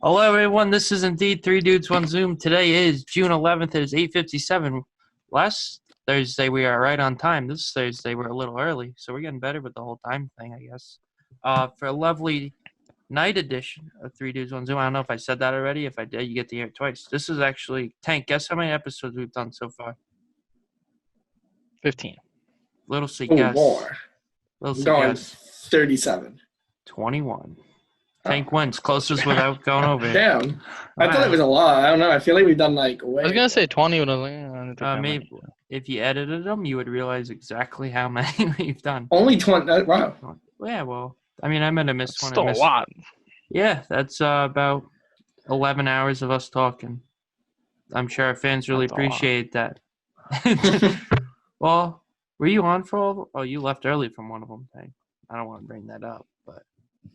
Hello, everyone. This is indeed Three Dudes, One Zoom. Today is June 11th. It is 8:57. Last Thursday, we are right on time. This Thursday, we're a little early, so we're getting better with the whole time thing, I guess. For a lovely night edition of Three Dudes, One Zoom. I don't know if I said that already. If I did, you get to hear it twice. This is actually, Tank, guess how many episodes we've done so far? 15. Little C, Oh, guess. more. Little I'm C, going guess. 37. 21. Tank wins. Closest without going over it. Damn. I thought it was a lot. I don't know. I feel like we've done like way. I was going to say 20, but I was like, I don't think that Maybe many. if you edited them, you would realize exactly how many we've done. Only 20. Wow. Yeah, well, I mean, I might have missed one. Still a lot. Yeah, that's about 11 hours of us talking. I'm sure our fans really appreciate that. Well, were you on for all of them? Oh, you left early from one of them. Thing. I don't want to bring that up, but.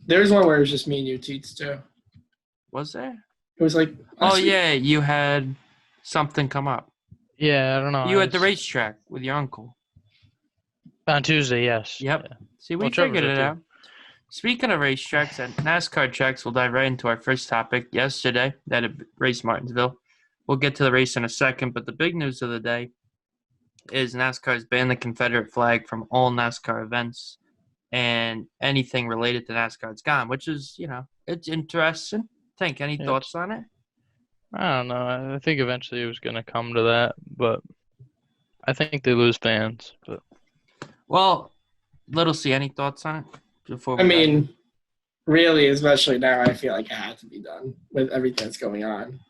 There's one where it was just me and you, Teets, too. Was there? It was like. Oh, yeah, you had something come up. Yeah, I don't know. You at the racetrack with your uncle. On Tuesday, yes. Yep. Yeah. See, we figured it out. Speaking of racetracks and NASCAR tracks, we'll dive right into our first topic. Yesterday, that race Martinsville. We'll get to the race in a second, but the big news of the day is NASCAR has banned the Confederate flag from all NASCAR events, and anything related to NASCAR is gone, which is, it's interesting. Tank, any thoughts on it? I don't know. I think eventually it was going to come to that, but I think they lose fans. But well, Little C, any thoughts on it? Before really, especially now, I feel like it had to be done with everything that's going on.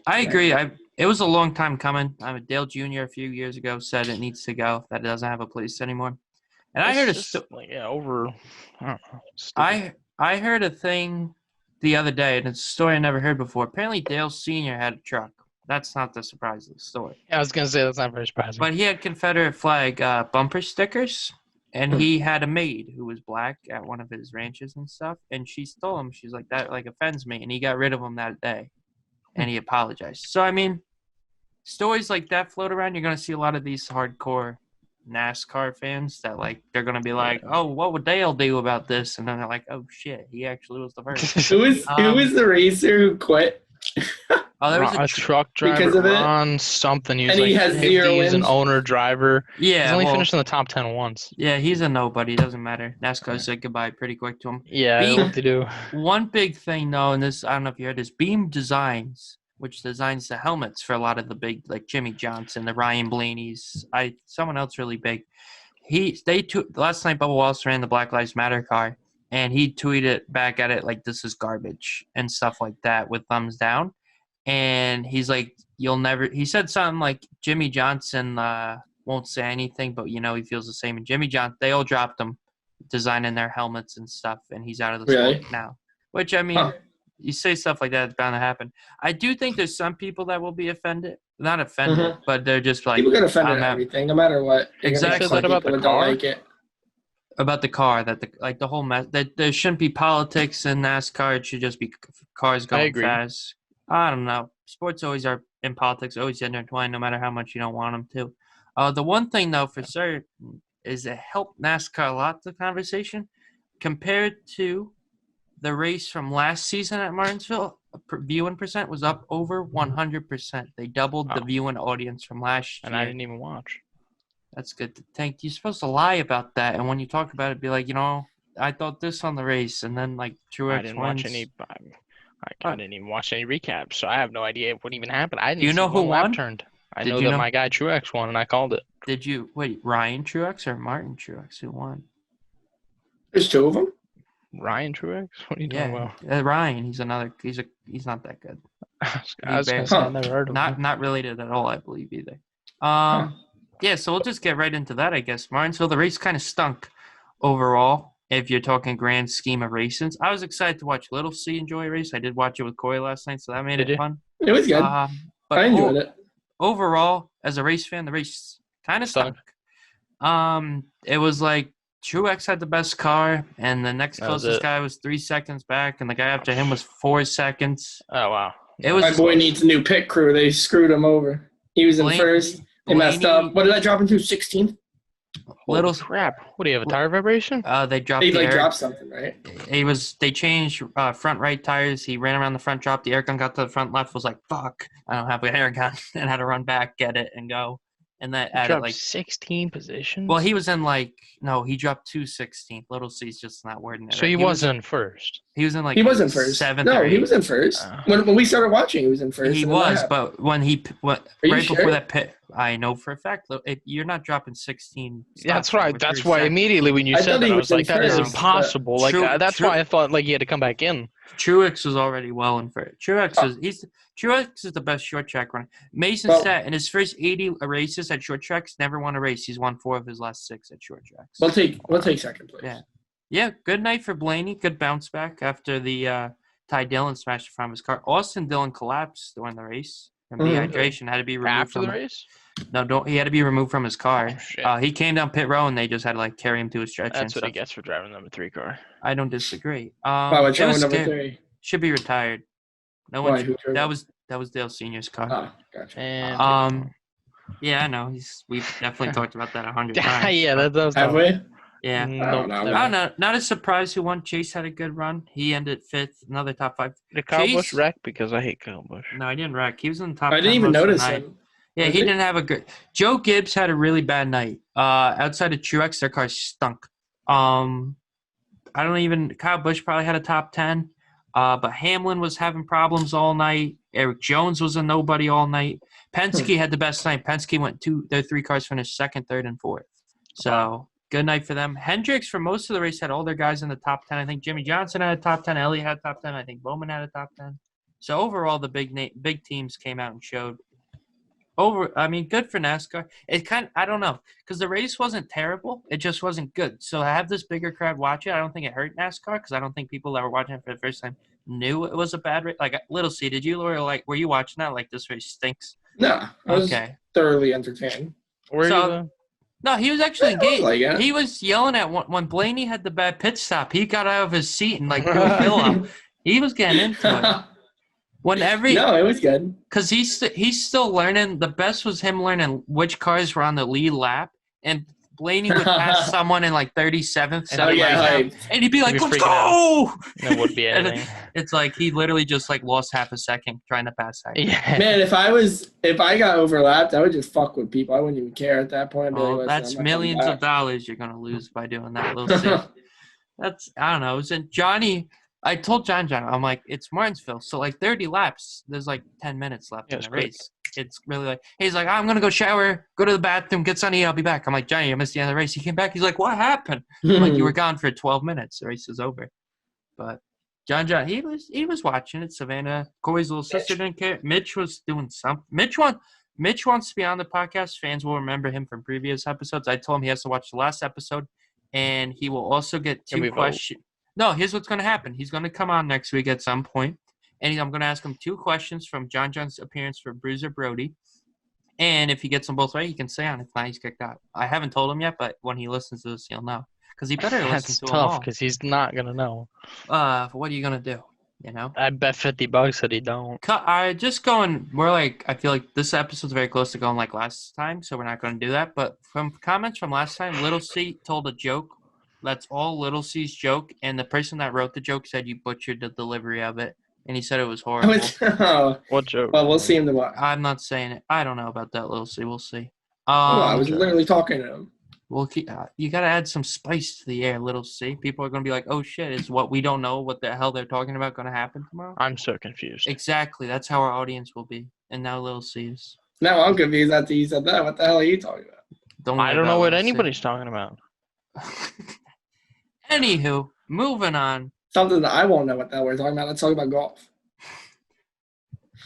I agree. It was a long time coming. Dale Jr. a few years ago said it needs to go, that it doesn't have a place anymore. And I heard I heard a thing the other day, and it's a story I never heard before. Apparently, Dale Sr. had a truck. That's not the surprise of the story. Yeah, I was going to say that's not very surprising. But he had Confederate flag bumper stickers, and he had a maid who was black at one of his ranches and stuff, and she stole them. She's like, that offends me, and he got rid of them that day, and he apologized. So, I mean, stories like that float around. You're going to see a lot of these hardcore NASCAR fans that they're gonna be like, oh, what would Dale do about this? And then they're like, oh shit, he actually was the first. Who was the racer who quit? There was a truck driver because of Ron something. He was and he has 50, 0 wins. He's an owner driver. Yeah, he's only finished in the top 10 once. Yeah, he's a nobody. Doesn't matter. NASCAR said goodbye pretty quick to him. Yeah, what they do. One big thing though, and this I don't know if you heard this, Beam Designs, which designs the helmets for a lot of the big, like Jimmy Johnson, the Ryan Blaney's, someone else really big. Last night Bubba Wallace ran the Black Lives Matter car, and he tweeted back at it like, this is garbage and stuff like that with thumbs down. And he's like, he said something like Jimmy Johnson won't say anything, but he feels the same. And Jimmy Johnson, they all dropped him designing their helmets and stuff, and he's out of the sport now. Which, I mean, you say stuff like that, it's bound to happen. I do think there's some people that will be offended. Not offended, but they're just like... People get offended at everything, no matter what. Exactly. That about the car? Don't like it. About the car, that the whole mess... That there shouldn't be politics in NASCAR. It should just be cars going fast. I don't know. Sports always are in politics, always intertwined, no matter how much you don't want them to. The one thing, though, for certain, is it helped NASCAR a lot, the conversation, compared to the race from last season at Martinsville. Viewing percent was up over 100%. They doubled the viewing audience from last year. And I didn't even watch. That's good. Tank, you're supposed to lie about that, and when you talk about it, be like, I thought this on the race, and then Truex I didn't watch any. I didn't even watch any recaps, so I have no idea what even happened. I didn't. Do you know who won? Turned. I know that my guy Truex won, and I called it. Did you Ryan Truex or Martin Truex? Who won? There's 2 of them. Ryan Truex? What are you talking about? Ryan. He's not that good. I was gonna say, I never heard of him. Not related at all, I believe either. Yeah. So we'll just get right into that, I guess. Martinsville, the race kind of stunk overall. If you're talking grand scheme of races, I was excited to watch Little C enjoy a race. I did watch it with Corey last night, so that made it fun. It was good. But I enjoyed it. Overall, as a race fan, the race kind of stunk. It was like Truex had the best car, and the next closest guy was 3 seconds back, and the guy after him was 4 seconds. Oh, wow. My boy needs a new pit crew. They screwed him over. He was in first. They messed up. What did I drop him to? 16th? Little crap. What do you have, a tire vibration? they dropped He the like air. dropped something, right? They changed front right tires. He ran around the front, dropped the air gun, got to the front left, was like, fuck, I don't have an air gun, and had to run back, get it, and go. And that He added dropped like 16 positions? well, he was in like no, he dropped 216th. Little C's just not wording it. So right. he wasn't first. He was in like He wasn't first. seventh No, or he eighth. was in first. When we started watching, he was in first. He and then that was, happened. but when he Are you right before sure? that pit, I know for a fact you're not dropping 16. That's spots right. over That's 3 why seconds. immediately when you I said thought that, he I was was like, in that is first, but- impossible. Like that's why I thought like he had to come back in. Truex was already well in first. Truex is the best short track runner. Mason Stat in his first 80 races at short tracks never won a race. He's won 4 of his last 6 at short tracks. We'll take second place. Yeah. Good night for Blaney. Good bounce back after the Ty Dillon smashed the front of his car. Austin Dillon collapsed during the race from dehydration. Had to be removed After from the race? No, he had to be removed from his car. Oh, shit. He came down pit row and they just had to like carry him to a stretcher. That's what he gets for driving number 3 car. I don't disagree. Wow, it was number scary. 3. Should be retired. No Why? one. Who drove That it? was Dale Senior's car. Oh, gotcha. And Yeah, I know. We've definitely talked about that 100 times. yeah, that does. Have we? Yeah. I don't know. I don't know. Not a surprise who won. Chase had a good run. He ended 5th. Another top 5. Did Kyle Chase- Busch wreck? Because I hate Kyle Busch. No, he didn't wreck. He was in the top. I 10 didn't even most of the notice night. him. Yeah, Was he he? didn't have a good. Joe Gibbs had a really bad night. Outside of Truex, their car stunk. Kyle Busch probably had a top 10. But Hamlin was having problems all night. Eric Jones was a nobody all night. Penske had the best night. Penske went their 3 cars finished 2nd, 3rd, and 4th. So good night for them. Hendricks for most of the race had all their guys in the top 10. I think Jimmy Johnson had a top 10. Elliott had a top 10. I think Bowman had a top 10. So overall, the big teams came out and showed. Good for NASCAR. I don't know, because the race wasn't terrible. It just wasn't good. So to have this bigger crowd watch it, I don't think it hurt NASCAR, because I don't think people that were watching it for the first time knew it was a bad race. Like, Little C, did you, Laura, were you watching that? Like, this race stinks? No, I was thoroughly entertained. Where are you though? No, he was actually engaged. Like it. He was yelling at when Blaney had the bad pit stop. He got out of his seat and like threw a pillow. He was getting into it. No, it was good. Because he's still learning. The best was him learning which cars were on the lead lap, and Blaney would pass someone in like 37th, and he'd be like, "Let's go!" That would be anything. It's like he literally just like lost half a second trying to pass that. Yeah. Man, if I got overlapped, I would just fuck with people. I wouldn't even care at that point. I'd be like, "Listen, That's I'm not millions coming of dollars you're gonna lose by doing that. Little thing. I don't know. Johnny. I told John, I'm like, it's Martinsville, so like 30 laps. There's like 10 minutes left in the race. It's really like, he's like, I'm gonna go shower, go to the bathroom, get sunny, I'll be back. I'm like, Johnny, I missed the end of the race. He came back. He's like, what happened? I'm like, you were gone for 12 minutes. The race is over. But John, he was watching it. Savannah, Corey's little sister didn't care. Mitch was doing something. Mitch wants to be on the podcast. Fans will remember him from previous episodes. I told him he has to watch the last episode, and he will also get 2 questions. No, here's what's going to happen. He's going to come on next week at some point, and I'm going to ask him 2 questions from John's appearance for Bruiser Brody. And if he gets them both right, he can stay on. If not, he's kicked out. I haven't told him yet, but when he listens to this, he'll know. Because he better listen to them all. That's tough, because he's not going to know. What are you going to do? You know? I bet $50 that he don't. I feel like this episode's very close to going like last time, so we're not going to do that. But from comments from last time, Little C told a joke. That's all Little C's joke, and the person that wrote the joke said you butchered the delivery of it, and he said it was horrible. What joke? Well, we'll see him tomorrow. I'm not saying it. I don't know about that, Little C. We'll see. I was literally talking to him. Well, you got to add some spice to the air, Little C. People are going to be like, oh, shit, is what we don't know what the hell they're talking about going to happen tomorrow? I'm so confused. Exactly. That's how our audience will be. And now Little C is. Now I'm confused after you said that. What the hell are you talking about? I don't know what anybody's talking about. Anywho, moving on. Something that I won't know what the hell we're talking about. Let's talk about golf.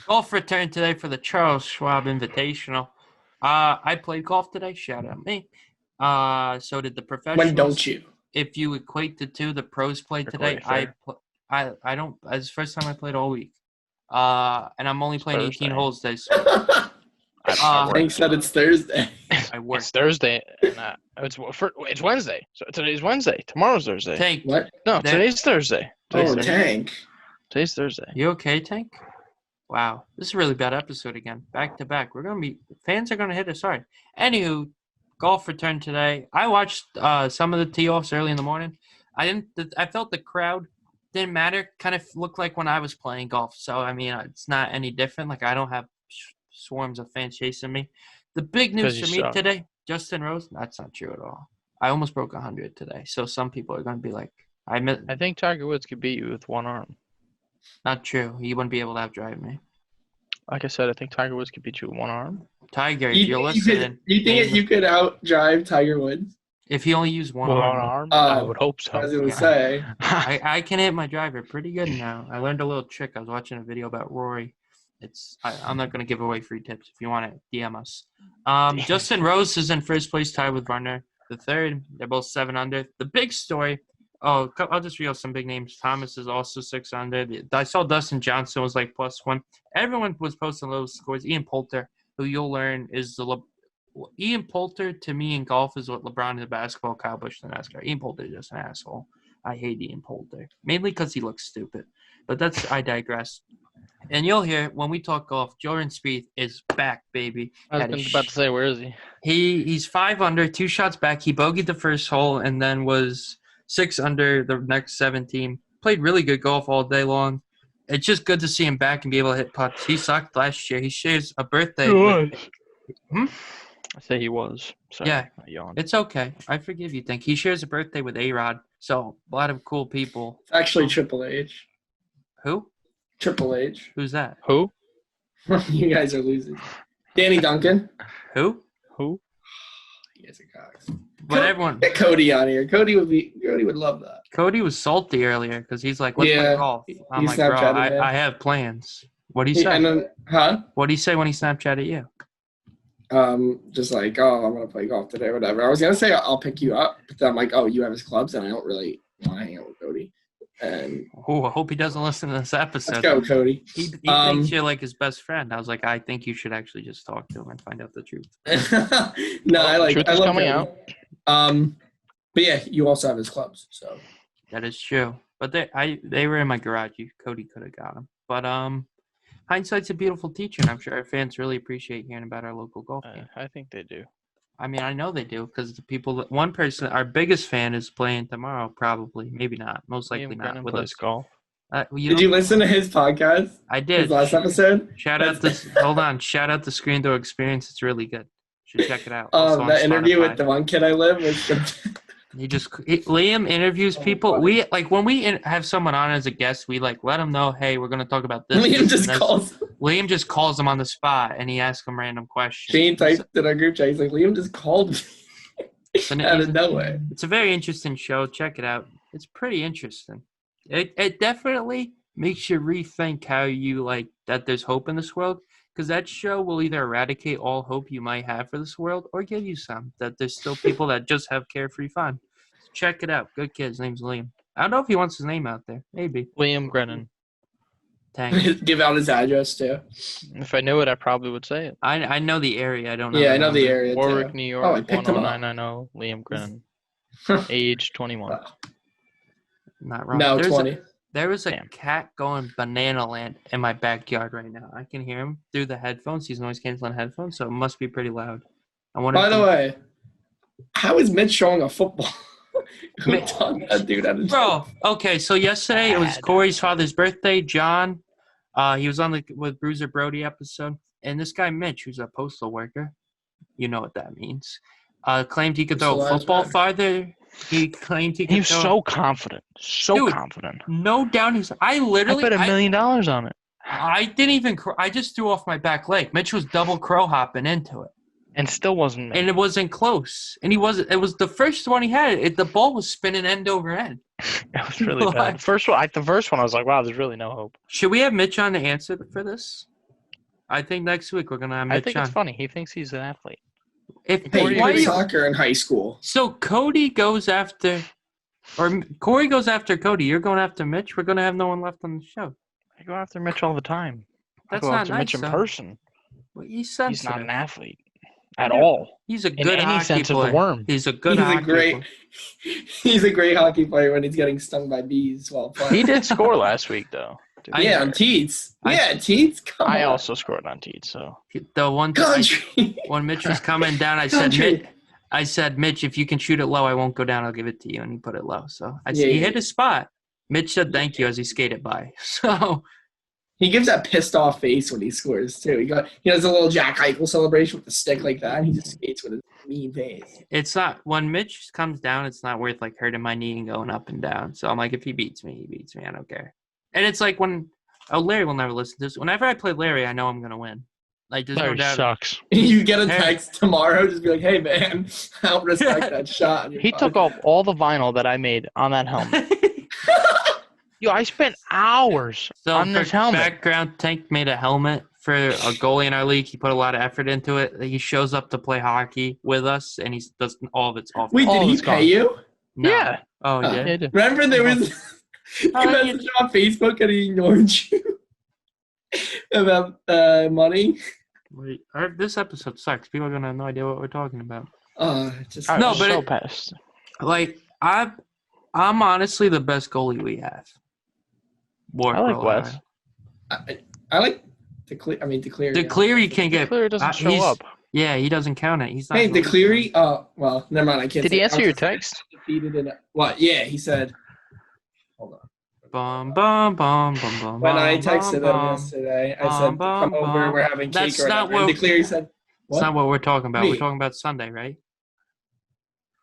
Golf returned today for the Charles Schwab Invitational. I played golf today. Shout out me. So did the professionals. When don't you? If you equate the two, the pros played today. I don't. It's the first time I played all week. And I'm only playing 18 holes today. So, Hank said it's Thursday. I work. It's Thursday. It's Wednesday. So today's Wednesday. Tomorrow's Thursday. Tank. What? No, today's Thursday. Tank. Today's Thursday. You okay, Tank? Wow, this is a really bad episode again. Back to back. Fans are gonna hit us hard. Anywho, golf returned today. I watched some of the tee-offs early in the morning. I felt the crowd didn't matter. Kind of looked like when I was playing golf. So, I mean, it's not any different. Like, I don't have swarms of fans chasing me. The big 'Cause news you for me suck. today, Justin Rose, that's not true at all. I almost broke 100 today. So, some people are going to be like, I think Tiger Woods could beat you with one arm. not true. He wouldn't be able to outdrive me. Like I said, I think Tiger Woods could beat you with one arm. Tiger, if You you're think you listening, could, you think you could outdrive Tiger Woods? if he only used one With one arm, arm? I would hope I was so. gonna Yeah. say. I can hit my driver pretty good now. I learned a little trick. I was watching a video about Rory. I'm not going to give away free tips. If you want to DM us. Justin Rose is in first place, tied with Varner the third. They're both 7 under. The big story. Oh, I'll just read out some big names. Thomas is also 6 under. I saw Dustin Johnson was like +1. Everyone was posting low scores. Ian Poulter, who you'll learn is Ian Poulter to me in golf is what LeBron is in basketball, Kyle Busch in NASCAR. Ian Poulter is just an asshole. I hate Ian Poulter, mainly because he looks stupid. But I digress. And you'll hear when we talk golf, Jordan Spieth is back, baby. I was about to say, where is he? He's 5 under, 2 shots back. He bogeyed the first hole and then was 6 under the next 17. Played really good golf all day long. It's just good to see him back and be able to hit putts. He sucked last year. He shares a birthday. I say he was. Sorry, Yeah. I yawned. It's okay. I forgive you. He shares a birthday with A-Rod. So a lot of cool people. It's actually Triple H. Who? Triple H. Who's that? Who? You guys are losing. Danny Duncan. Who? Who? You guys are cocks. But everyone. Get Cody on here. Cody would love that. Cody was salty earlier because he's like, let's play Yeah, golf. I'm he like, bro, Snapchatted me. I have plans. What'd he say? And then, What'd he say when he Snapchatted you? Just like, oh, I'm gonna play golf today, or whatever. I was gonna say I'll pick you up, but then I'm like, oh, you have his clubs, and I don't really want to hang out with Cody. And Oh, I hope he doesn't listen to this episode. let's go, Cody. He thinks you're like his best friend. I was like, I think you should actually just talk to him and find out the truth. No, I truth I is love coming Cody. out. But yeah, you also have his clubs, so That is true. But they were in my garage. Cody could have got them. But hindsight's a beautiful teacher, and I'm sure our fans really appreciate hearing about our local golf game. I think they do. I mean, I know they do because the people. One person, our biggest fan, is playing tomorrow. Probably, maybe not. Most likely Liam not Brennan with plays us. golf. did you listen to his podcast? I did. His last episode? Shout out this. Hold on. Shout out the Screen Door Experience. It's really good. You should check it out. Also on That interview Spotify. with the one kid I live with. Liam interviews people. funny. We like when we have someone on as a guest, we like let them know, hey, we're going to talk about this. Liam this, just and this. calls. Liam just calls them on the spot and he asks them random questions. Shane typed in our group chat. He's like, Liam just called me out of It's nowhere. a very interesting show. Check it out. It's pretty interesting. It definitely makes you rethink how you like that there's hope in this world. Because that show will either eradicate all hope you might have for this world or give you some. That there's still people that just have carefree fun. Check it out. Good kid. His name's Liam. I don't know if he wants his name out there. Maybe. Liam Brennan. Dang. Give out his address too. If I knew it, I probably would say it. I know the area. I don't know. Yeah, I know the area Warwick, too. New Oh, I York, picked him up. 10990, Liam Brennan. Age 21. Wow. Not wrong. No, 20. There was a Damn. cat going banana land in my backyard right now. I can hear him through the headphones. He's noise canceling headphones, so it must be pretty loud. I wonder. By the way, how is Mitch showing a football? Who taught that dude how to Bro, okay, so yesterday it was Corey's father's birthday. John, he was on with Bruiser Brody episode, and this guy Mitch, who's a postal worker, you know what that means, claimed he could throw a football farther. He claimed he could. He was so confident. Dude, Confident. No doubt. I I literally. bet $1 million on it. I didn't even. I just threw off my back leg. Mitch was double crow hopping into it. And still wasn't. And it wasn't close. And he wasn't. It was the first one he had. The ball was spinning end over end. It was really bad. The first one, I was like, wow, there's really no hope. Should we have Mitch on to answer for this? I think next week we're gonna have Mitch I think on. it's funny. He thinks he's an athlete. Hey, Why you are did you- soccer in high school. So Cody goes after, or Corey goes after Cody. You're going after Mitch. We're gonna have no one left on the show. I go after Mitch all the time. That's I go not after nice, Mitch in though. person. Well, he's He's sensitive. not an athlete at Yeah. all. He's a In good any hockey sense of player. the worm. He's a good He's hockey a great player. he's a great hockey player when he's getting stung by bees while playing. He did score last week, though. Yeah, on Teats. I- Yeah, Teats. Come I on. also scored on Teats, so. The one time Country. when Mitch was coming down, I said, Country. I said, Mitch, if you can shoot it low, I won't go down. I'll give it to you. And he put it low. So Yeah, he yeah, hit his spot. Mitch said thank you as he skated by. So He gives that pissed off face when he scores too. He does a little Jack Eichel celebration with the stick like that, and he just skates with his mean face. it's not when Mitch comes down, it's not worth like hurting my knee and going up and down. So I'm like, if he beats me, he beats me. I don't care. And it's like Larry will never listen to this. Whenever I play Larry, I know I'm gonna win. Like there's no Larry doubt. sucks. You get a text tomorrow, just be like, "Hey man, I don't respect that shot." He took off all the vinyl that I made on that helmet. Yo, I spent hours So on this for helmet. background, Tank made a helmet for a goalie in our league. He put a lot of effort into it. He shows up to play hockey with us, and he does all of it's off. Wait, All did he is gone. pay you? No. Yeah. Oh, Huh. yeah. Yeah, I did. Remember there was you Oh, yeah. messaged on Facebook and he ignored you about money. Wait, this episode sucks. People are gonna have no idea what we're talking about. Just I No, was but so it- pissed. Like I'm honestly the best goalie we have. I like Wes. I like the Cleary. The Cleary can't get. Clear doesn't show he's- up. Yeah, he doesn't count it. He's not. Hey, in the league Cleary. Well, never mind. I can't. Did say he it. answer I was your just saying text? Defeated in what? Yeah, he said. Hold on. Bum bum bum bum bum. When I bum, texted bum, him yesterday, I bum, said, bum, "Come over. bum. We're having cake That's or not whatever." And what- DeCleary said, That's not what we're talking about. Me. We're talking about Sunday, right?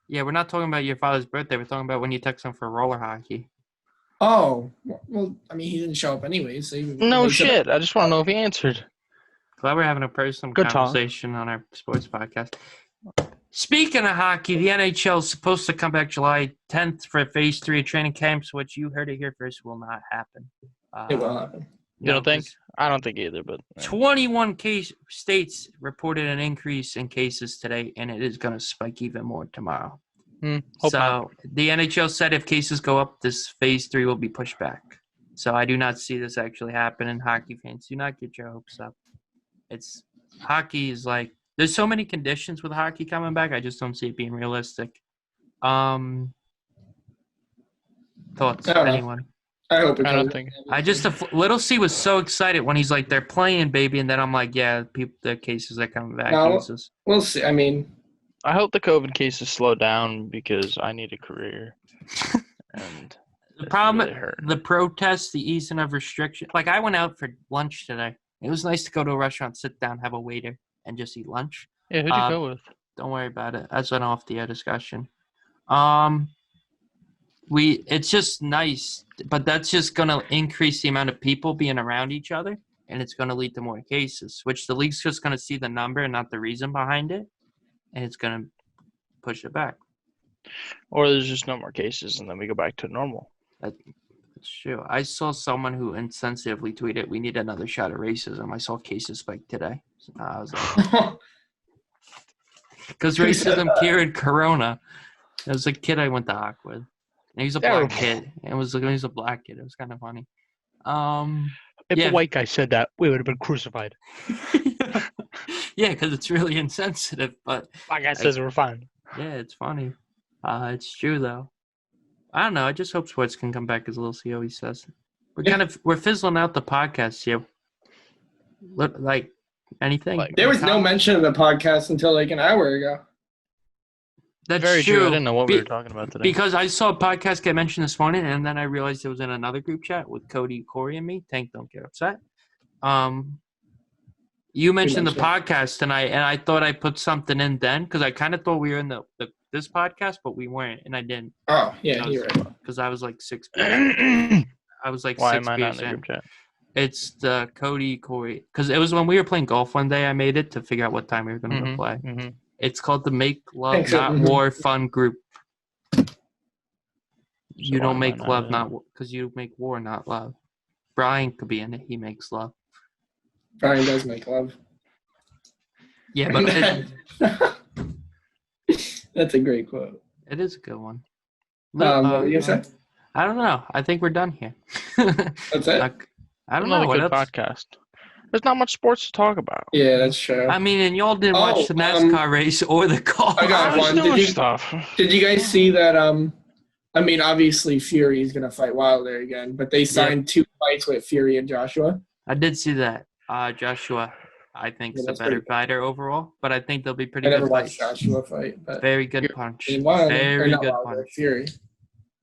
Yeah, we're not talking about your father's birthday. We're talking about when you text him for roller hockey. "Oh, well, I mean, he didn't show up anyway, so No makes it- shit. I just want to know if he answered. Glad we're having a personal Good talk. conversation on our sports podcast. Speaking of hockey, the NHL is supposed to come back July 10th for Phase 3 of training camps, which you heard it here first will not happen. It will happen. You don't think? 'cause I don't think either, but 21 states reported an increase in cases today, and it is going to spike even more tomorrow. hope So not. the NHL said if cases go up, this Phase 3 will be pushed back. So I do not see this actually happening. Hockey fans, do not get your hopes up. Hockey is like there's so many conditions with hockey coming back. I just don't see it being realistic. Thoughts? I don't know. Anyone? I hope it I don't comes. think. I just Little C was so excited when he's like they're playing, baby, and then I'm like, yeah, the cases are coming back. No. Jesus. We'll see. I mean, I hope the COVID cases slow down because I need a career. And The it's problem, really hurt. the protests, the easing of restrictions. Like I went out for lunch today. It was nice to go to a restaurant, sit down, have a waiter, and just eat lunch. Yeah, who'd you go with? Don't worry about it. That's an off-the-air discussion. It's just nice, but that's just gonna increase the amount of people being around each other, and it's gonna lead to more cases. Which the league's just gonna see the number and not the reason behind it, and it's gonna push it back. Or there's just no more cases and then we go back to normal. That's true. I saw someone who insensitively tweeted, "We need another shot of racism." I saw cases spike today. So I was like, because Who said racism that? cured corona. There was a kid I went to Hawk with. And he was a Terrible. black kid. He was a black kid. It was kind of funny. If Yeah. a white guy said that, we would have been crucified. Yeah, because it's really insensitive. But Black guy says we're fine. yeah, it's funny. It's true though. I don't know. I just hope sports can come back, as Lil C always says. We're fizzling out the podcast here. Like anything. Like- there was no mention of the podcast until like an hour ago. That's Very true. I true. didn't know what we were talking about today. Because I saw a podcast get mentioned this morning, and then I realized it was in another group chat with Cody, Corey, and me. Tank, don't get upset. You mentioned the podcast tonight, and I thought I put something in then because I kind of thought we were in this podcast, but we weren't, and I didn't Oh yeah, you're right. because I was like 6 Why I was like am 6 I not in beers the in. group chat? It's the Cody, Corey, because it was when we were playing golf one day. I made it to figure out what time we were going to go play. Mm-hmm. It's called the Make Love Thanks, sir. Not Mhm. War Fun Group. You why don't am I make not love, in it? not because you make war, not love. Brian could be in it. He makes love. Brian does make love. Yeah, but That's a great quote. it is a good one. What were you gonna say? I don't know. I think we're done here. That's it. I don't know Another what good else. podcast. There's not much sports to talk about. Yeah, that's true. I mean, and y'all didn't Oh, watch the NASCAR race or the golf. I got There's one. no Did you- stuff. Did you guys see that? I mean, obviously Fury is gonna fight Wilder again, but they signed 2 fights with Fury and Joshua. I did see that. Joshua. I think Yeah, is a that's better pretty good. fighter overall, but I think they'll be pretty I never good watched fights. Joshua fight, but Very good Fury- punch. he won. Or Very not good Wilder, punch. Fury.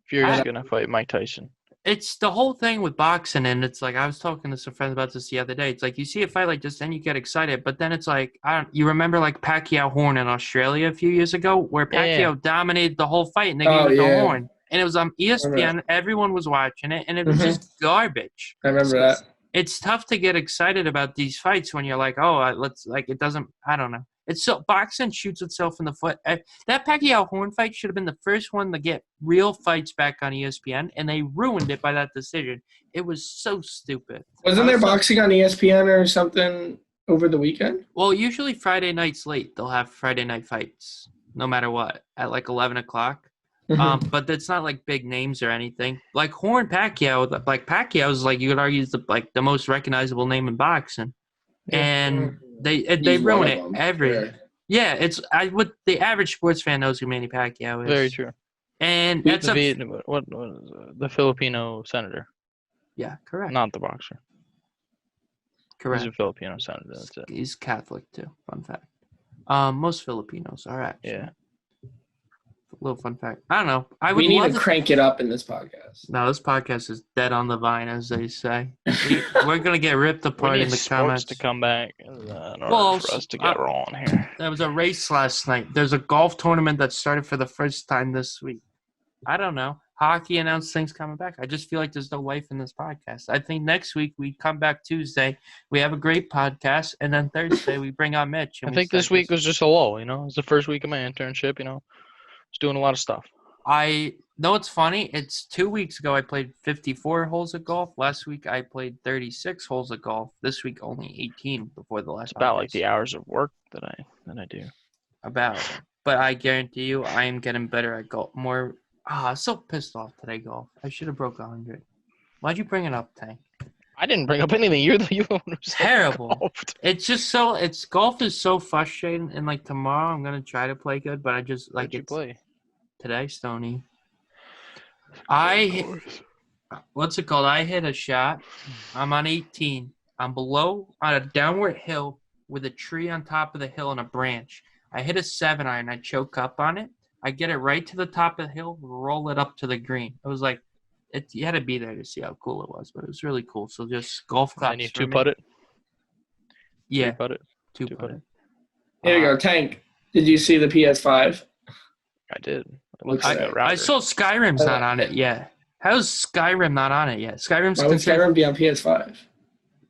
Fury's I- gonna fight Mike Tyson. It's the whole thing with boxing, and it's like I was talking to some friends about this the other day. It's like you see a fight like this, then you get excited, but then it's like you remember like Pacquiao Horn in Australia a few years ago, where Pacquiao Yeah. dominated the whole fight and they gave it the horn, and it was on ESPN. Everyone was watching it, and it was just garbage. I remember that. It's tough to get excited about these fights when you're like, it doesn't. I don't know. It's so boxing shoots itself in the foot. That Pacquiao Horn fight should have been the first one to get real fights back on ESPN, and they ruined it by that decision. It was so stupid. Wasn't there boxing on ESPN or something over the weekend? Well, usually Friday nights late, they'll have Friday night fights, no matter what, at like 11 o'clock. But it's not like big names or anything. Like Horn Pacquiao, like Pacquiao's like you could argue is the most recognizable name in boxing. And they ruin it the average sports fan knows who Manny Pacquiao is. Very true. And That's the Filipino senator. Yeah, correct. Not the boxer. Correct. He's a Filipino senator. That's it. He's Catholic too. Fun fact. Most Filipinos are actually. Yeah. Little fun fact. I don't know. We need to crank it up in this podcast. No, this podcast is dead on the vine, as they say. We're gonna get ripped apart in the comments to come back in order for us to get rolling here. There was a race last night. There's a golf tournament that started for the first time this week. I don't know. Hockey announced things coming back. I just feel like there's no life in this podcast. I think next week we come back Tuesday. We have a great podcast, and then Thursday we bring on Mitch. I think this week was just a lull. It's the first week of my internship. Just doing a lot of stuff. I know it's funny. It's 2 weeks ago I played 54 holes of golf. Last week I played 36 holes of golf. This week only 18 before the last. It's about like the hours of work that I do. But I guarantee you, I am getting better at golf. More. I'm so pissed off today, golf. I should have broke 100. Why'd you bring it up, Tank? I didn't bring up anything. You're the one who said terrible. Golf. It's just golf is so frustrating. And like tomorrow, I'm gonna try to play good, but I just like you play today, Stoney. What's it called? I hit a shot. I'm on 18. I'm below on a downward hill with a tree on top of the hill and a branch. I hit a 7-iron. I choke up on it. I get it right to the top of the hill, roll it up to the green. It was like, you had to be there to see how cool it was, but it was really cool. So just golf claps. And you two-putt it? Yeah. Two-putt it? Two-putt it. Here you go, Tank. Did you see the PS5? I did. I saw Skyrim's not on it yet. How's Skyrim not on it yet? Why would Skyrim be on PS5?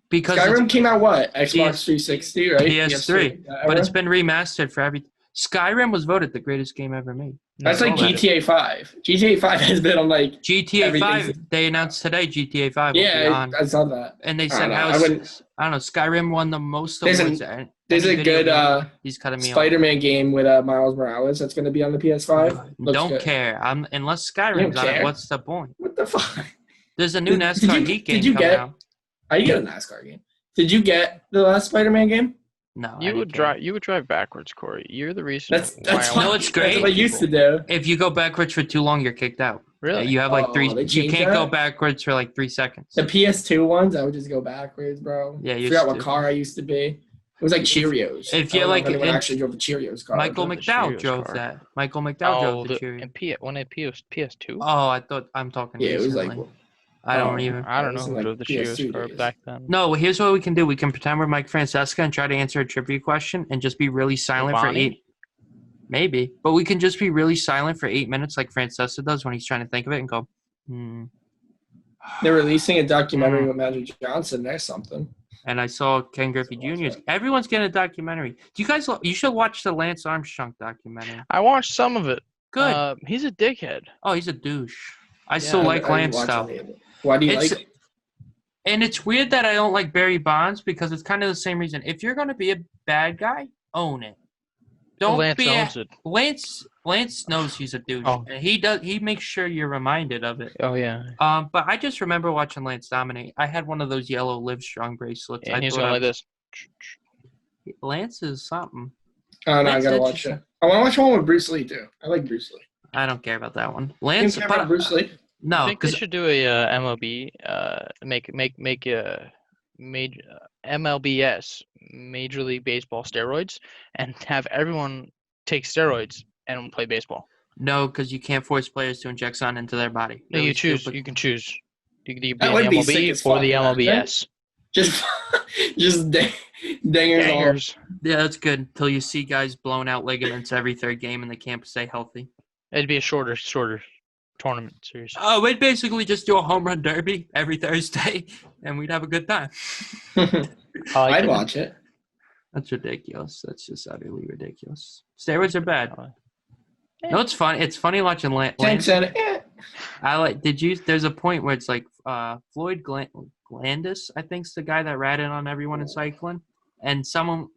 Because Skyrim came out what? Xbox 360, right? PS3. But it's been remastered for everything. Skyrim was voted the greatest game ever made. That's like GTA 5. GTA 5 has been on like GTA 5. They announced today GTA 5 will be on. I saw that. And they said I don't know. Skyrim won the most awards. There's a good he's cutting me Spider-Man game with Miles Morales that's going to be on the PS5. Don't care. Unless Skyrim's on it, what's the point? What the fuck? There's a new NASCAR Heat game coming out. I get a NASCAR game. Did you get the last Spider-Man game? No. You would drive backwards, Corey. You're the reason. That's it's great. That's what I used to do. If you go backwards for too long, you're kicked out. Really? You have like you can't go backwards for like 3 seconds. The PS2 ones, I would just go backwards, bro. Yeah, I forgot what car I used to be. It was like Cheerios. If you like, anyone actually drove the Cheerios car. Michael McDowell drove that. Michael McDowell drove the Cheerios. And when it PS2. Oh, I'm talking. Yeah, it was like. I don't know who drove the Cheerios car back then. No, here's what we can do. We can pretend we're Mike Francesca and try to answer a trivia question and just be really silent for 8. Maybe, but we can just be really silent for 8 minutes, like Francesca does when he's trying to think of it, and go. They're releasing a documentary with Magic Johnson. There's something. And I saw Ken Griffey Jr. Everyone's getting a documentary. Do you guys? You should watch the Lance Armstrong documentary. I watched some of it. Good. He's a dickhead. Oh, he's a douche. I still like Lance stuff. Why do you like it? And it's weird that I don't like Barry Bonds because it's kind of the same reason. If you're going to be a bad guy, own it. Don't be owns it. Lance knows he's a douche. Oh. And he makes sure you're reminded of it. Oh yeah. But I just remember watching Lance dominate. I had one of those yellow Live Strong bracelets. And he's going like this. Lance is something. Oh no, I gotta watch it. I want to watch one with Bruce Lee too. I like Bruce Lee. I don't care about that one. Lance, but Bruce Lee. No, I think they should do a MLB make a major MLBS Major League Baseball steroids and have everyone take steroids and play baseball. No, because you can't force players to inject something into their body. No, Really you choose. stupid. You can choose. You can be That in would the be sick MLB as or fuck, the imagine. MLBS. Just dingers all. Gangers. Yeah, that's good. Until you see guys blowing out ligaments every third game and they can't stay healthy. It'd be a shorter tournament series. Oh, we'd basically just do a home run derby every Thursday, and we'd have a good time. I'd watch it. That's ridiculous. That's just utterly ridiculous. Steroids are bad. Yeah. No, it's fun. It's funny watching Tank Lance. said, I like. There's a point where it's like Floyd Landis, I think's the guy that ratted on everyone in cycling, and someone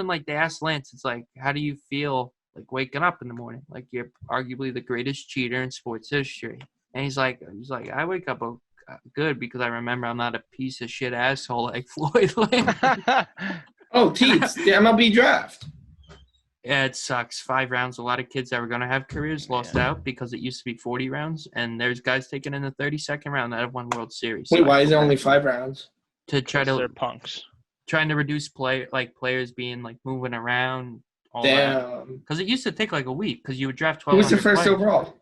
like they asked Lance, it's like, how do you feel like waking up in the morning? Like you're arguably the greatest cheater in sports history, and he's like, I wake up good because I remember I'm not a piece of shit asshole like Floyd Landis. Oh, Teats, the MLB draft. Yeah, it sucks. 5 rounds. A lot of kids that were going to have careers lost out because it used to be 40 rounds, and there's guys taken in the 32nd round that have won World Series. Wait, why is it only 5 rounds? To try They're to punks. trying to reduce players being like moving around. All that. Damn. Because it used to take like a week because you would draft 12. Who was the first overall?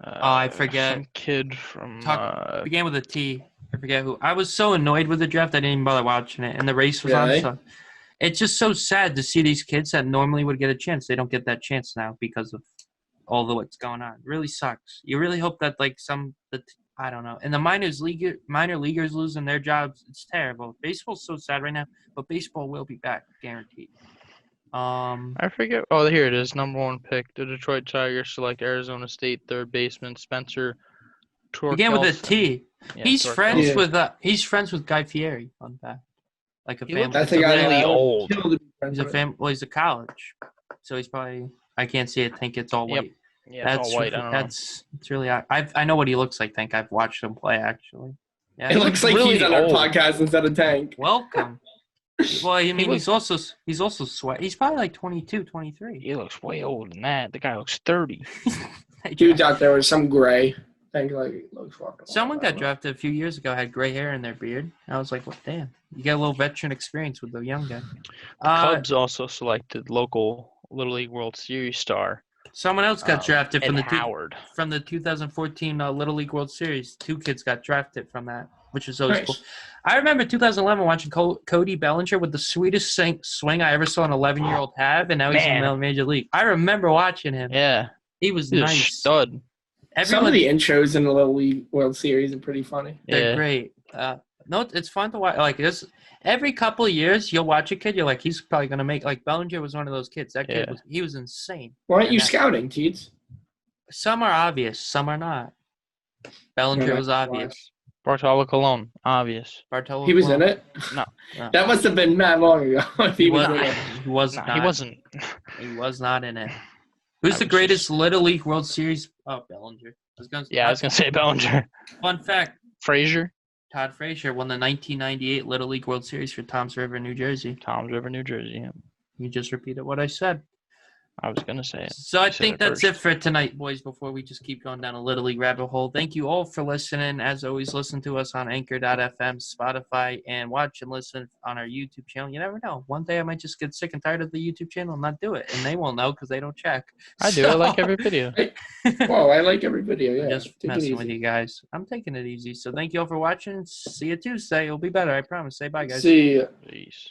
I forget. Some kid from. Began with a T. I forget who. I was so annoyed with the draft I didn't even bother watching it, and the race was Really? on. So it's just so sad to see these kids that normally would get a chance. They don't get that chance now because of all the what's going on. It really sucks. You really hope that like I don't know. And the minor leaguers losing their jobs, it's terrible. Baseball's so sad right now, but baseball will be back, guaranteed. I forget. Oh, here it is. Number 1 pick. The Detroit Tigers select Arizona State third baseman Spencer Began with a T. Yeah, He's Torkelson. friends with Guy Fieri. Fun fact. Like a He family. looks That's a guy really that I would old. kill to be friends He's a with. Well, he's a college, so he's probably. I can't see it. Think it's all Yep. white. Yeah, it's all white. I don't know. It's really. I know what he looks like. Think I've watched him play actually. Yeah. It looks like really he's on our old. podcast instead of Tank. Welcome. Well, I mean, looks- he's also sweat. He's probably like 22, 23. He looks way older than that. The guy looks 30. Dudes out there with some gray. Tank looks fucking. Someone got drafted a few years ago, had gray hair in their beard. I was like, well, damn. You get a little veteran experience with the young guy. Cubs also selected local Little League World Series star Someone else got drafted Ed from Howard. from the 2014 Little League World Series. 2 kids got drafted from that, which was always Nice. cool. I remember 2011 watching Cody Bellinger with the sweetest swing I ever saw an 11-year-old have, and now he's in Man. the Major League. I remember watching him. Yeah, He was he's a nice. stud. Some of the intros in the Little League World Series are pretty funny. They're Yeah. great. No, it's fun to watch. Like this, every couple of years, you'll watch a kid. You're like, he's probably gonna make. Like Bellinger was one of those kids. That kid Yeah. was insane. Why aren't you And that- scouting, Teats? Some are obvious, some are not. Bellinger Yeah, was obvious. Bartolo Colon, obvious. Bartolo. He was in it? No. That must have been mad long ago if he was in it. He was No, not. he wasn't. He was not in it. Who's I the was greatest Little League World Series? Oh, Bellinger. I was gonna say Bellinger. Fun fact: Frazier, Todd Frazier won the 1998 Little League World Series for Toms River, New Jersey. Toms River, New Jersey. Yeah. You just repeated what I said. I was gonna say it. So I You said think it that's first. it for tonight, boys, before we just keep going down a Little League rabbit hole. Thank you all for listening. As always, listen to us on Anchor.fm, Spotify, and watch and listen on our YouTube channel. You never know. One day I might just get sick and tired of the YouTube channel and not do it. And they won't know because they don't check. I do. I like every video. Whoa, I like every video, yeah. Just Take it messing with easy. you guys. I'm taking it easy. So thank you all for watching. See you Tuesday. It'll be better. I promise. Say bye, guys. See ya. Peace.